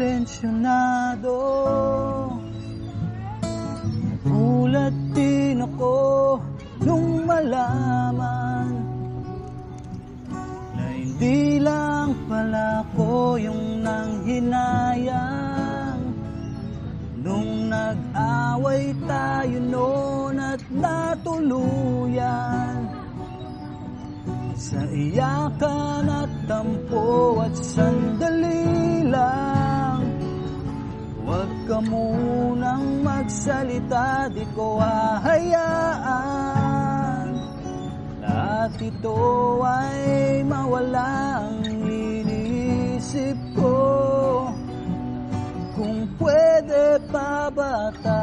intensyonado. Nagulat din ako nung malaman na hindi lang pala ko yung nanghinayang nung nag-away tayo noon at natuluyan sa iyakan at tampo at sandali lang. Huwag ka munang magsalita, di ko hahayaan lahat ito ay mawala ang iniisip ko. Kung pwede pa ba tayo